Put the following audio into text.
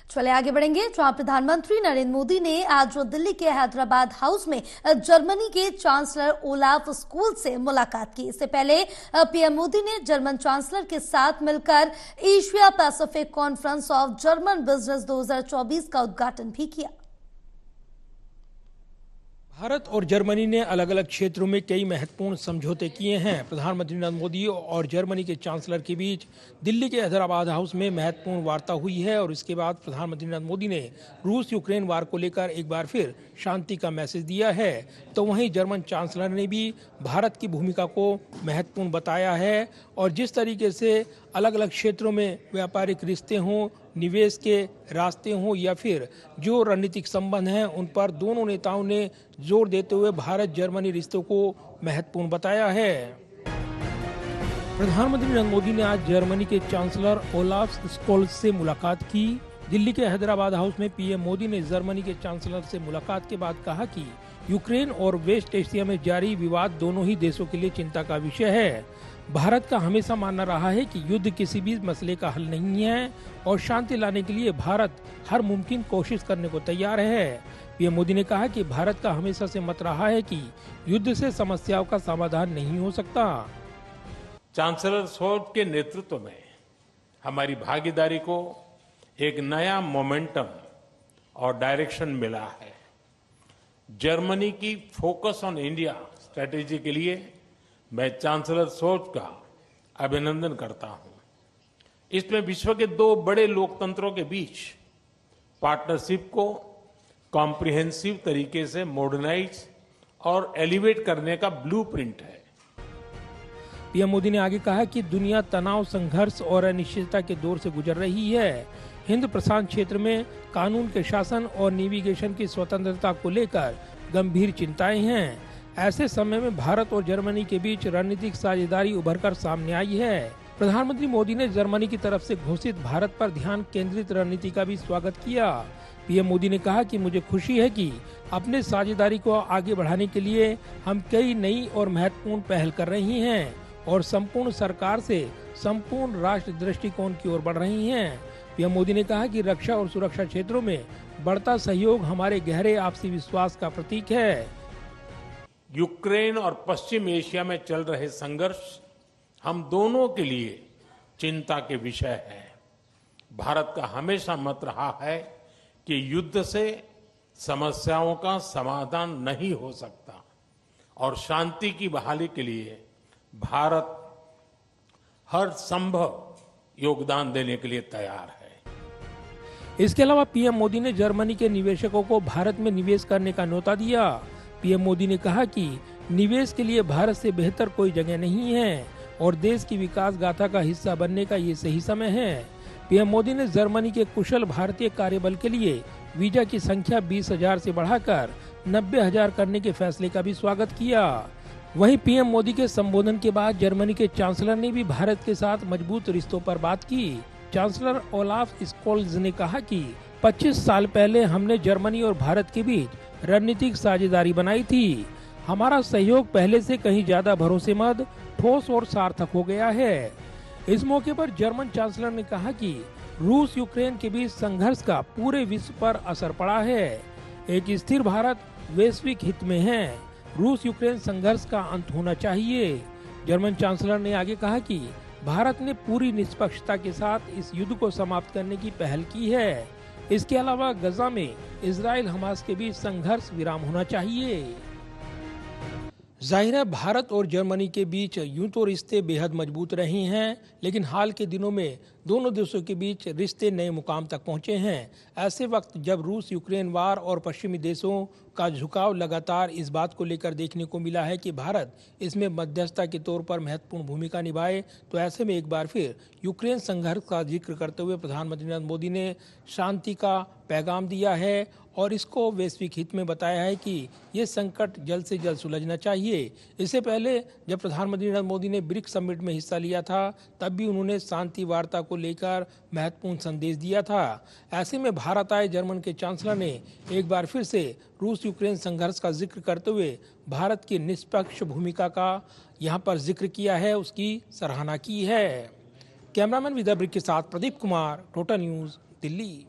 चले आगे बढ़ेंगे। जहां प्रधानमंत्री नरेंद्र मोदी ने आज दिल्ली के हैदराबाद हाउस में जर्मनी के चांसलर ओलाफ स्कोल्ज से मुलाकात की। इससे पहले पीएम मोदी ने जर्मन चांसलर के साथ मिलकर Asia Pacific conference of German business 2024 का उद्घाटन भी किया। भारत और जर्मनी ने अलग अलग क्षेत्रों में कई महत्वपूर्ण समझौते किए हैं। प्रधानमंत्री नरेंद्र मोदी और जर्मनी के चांसलर के बीच दिल्ली के हैदराबाद हाउस में महत्वपूर्ण वार्ता हुई है और इसके बाद प्रधानमंत्री नरेंद्र मोदी ने रूस यूक्रेन वार को लेकर एक बार फिर शांति का मैसेज दिया है, तो वहीं जर्मन चांसलर ने भी भारत की भूमिका को महत्वपूर्ण बताया है और जिस तरीके से अलग अलग क्षेत्रों में व्यापारिक रिश्ते हों, निवेश के रास्ते हों या फिर जो रणनीतिक संबंध हैं, उन पर दोनों नेताओं ने जोर देते हुए भारत जर्मनी रिश्तों को महत्वपूर्ण बताया है। प्रधानमंत्री नरेंद्र मोदी ने आज जर्मनी के चांसलर ओलाफ स्कोल्ज से मुलाकात की। दिल्ली के हैदराबाद हाउस में पीएम मोदी ने जर्मनी के चांसलर से मुलाकात के बाद कहा कि यूक्रेन और वेस्ट एशिया में जारी विवाद दोनों ही देशों के लिए चिंता का विषय है। भारत का हमेशा मानना रहा है कि युद्ध किसी भी मसले का हल नहीं है और शांति लाने के लिए भारत हर मुमकिन कोशिश करने को तैयार है। पीएम मोदी ने कहा कि भारत का हमेशा से मत रहा है कि युद्ध से समस्याओं का समाधान नहीं हो सकता। चांसलर शोल्ज के नेतृत्व में हमारी भागीदारी को एक नया मोमेंटम और डायरेक्शन मिला है। जर्मनी की फोकस ऑन इंडिया स्ट्रेटेजी के लिए मैं चांसलर शोल्ज का अभिनंदन करता हूं। इसमें विश्व के दो बड़े लोकतंत्रों के बीच पार्टनरशिप को कॉम्प्रिहेंसिव तरीके से मॉडर्नाइज और एलिवेट करने का ब्लूप्रिंट है। पीएम मोदी ने आगे कहा कि दुनिया तनाव, संघर्ष और अनिश्चितता के दौर से गुजर रही है। हिंद प्रशांत क्षेत्र में कानून के शासन और नेविगेशन की स्वतंत्रता को लेकर गंभीर चिंताएं हैं। ऐसे समय में भारत और जर्मनी के बीच रणनीतिक साझेदारी उभरकर सामने आई है। प्रधानमंत्री मोदी ने जर्मनी की तरफ से घोषित भारत पर ध्यान केंद्रित रणनीति का भी स्वागत किया। पीएम मोदी ने कहा कि मुझे खुशी है कि अपने साझेदारी को आगे बढ़ाने के लिए हम कई नई और महत्वपूर्ण पहल कर रही हैं और संपूर्ण सरकार से संपूर्ण राष्ट्र दृष्टिकोण की ओर बढ़ रही हैं। पीएम मोदी ने कहा कि रक्षा और सुरक्षा क्षेत्रों में बढ़ता सहयोग हमारे गहरे आपसी विश्वास का प्रतीक है। यूक्रेन और पश्चिम एशिया में चल रहे संघर्ष हम दोनों के लिए चिंता के विषय है। भारत का हमेशा मत रहा है कि युद्ध से समस्याओं का समाधान नहीं हो सकता और शांति की बहाली के लिए भारत हर संभव योगदान देने के लिए तैयार है। इसके अलावा पीएम मोदी ने जर्मनी के निवेशकों को भारत में निवेश करने का न्योता दिया। पीएम मोदी ने कहा कि निवेश के लिए भारत से बेहतर कोई जगह नहीं है और देश की विकास गाथा का हिस्सा बनने का ये सही समय है। पीएम मोदी ने जर्मनी के कुशल भारतीय कार्यबल के लिए वीजा की संख्या 20,000 से बढ़ाकर 90,000 करने के फैसले का भी स्वागत किया। वहीं पीएम मोदी के संबोधन के बाद जर्मनी के चांसलर ने भी भारत के साथ मजबूत रिश्तों पर बात की। चांसलर ओलाफ स्कोल्ज ने कहा कि 25 साल पहले हमने जर्मनी और भारत के बीच रणनीतिक साझेदारी बनाई थी। हमारा सहयोग पहले से कहीं ज्यादा भरोसेमंद, ठोस और सार्थक हो गया है। इस मौके पर जर्मन चांसलर ने कहा कि रूस यूक्रेन के बीच संघर्ष का पूरे विश्व पर असर पड़ा है। एक स्थिर भारत वैश्विक हित में है। रूस यूक्रेन संघर्ष का अंत होना चाहिए। जर्मन चांसलर ने आगे कहा कि भारत ने पूरी निष्पक्षता के साथ इस युद्ध को समाप्त करने की पहल की है। इसके अलावा गजा में इजराइल हमास के बीच संघर्ष विराम होना चाहिए। जाहिर है भारत और जर्मनी के बीच यूं तो रिश्ते बेहद मजबूत रहे हैं, लेकिन हाल के दिनों में दोनों देशों के बीच रिश्ते नए मुकाम तक पहुंचे हैं। ऐसे वक्त जब रूस यूक्रेन वार और पश्चिमी देशों का झुकाव लगातार इस बात को लेकर देखने को मिला है कि भारत इसमें मध्यस्थता के तौर पर महत्वपूर्ण भूमिका निभाए, तो ऐसे में एक बार फिर यूक्रेन संघर्ष का जिक्र करते हुए प्रधानमंत्री नरेंद्र मोदी ने शांति का पैगाम दिया है और इसको वैश्विक हित में बताया है कि ये संकट जल्द से जल्द सुलझना चाहिए। इससे पहले जब प्रधानमंत्री नरेंद्र मोदी ने ब्रिक्स समिट में हिस्सा लिया था, तब भी उन्होंने शांति वार्ता को लेकर महत्वपूर्ण संदेश दिया था। ऐसे में भारत आए जर्मन के चांसलर ने एक बार फिर से रूस यूक्रेन संघर्ष का जिक्र करते हुए भारत की निष्पक्ष भूमिका का यहाँ पर जिक्र किया है, उसकी सराहना की है। कैमरामैन विदा ब्रिक के साथ प्रदीप कुमार, टोटल न्यूज, दिल्ली।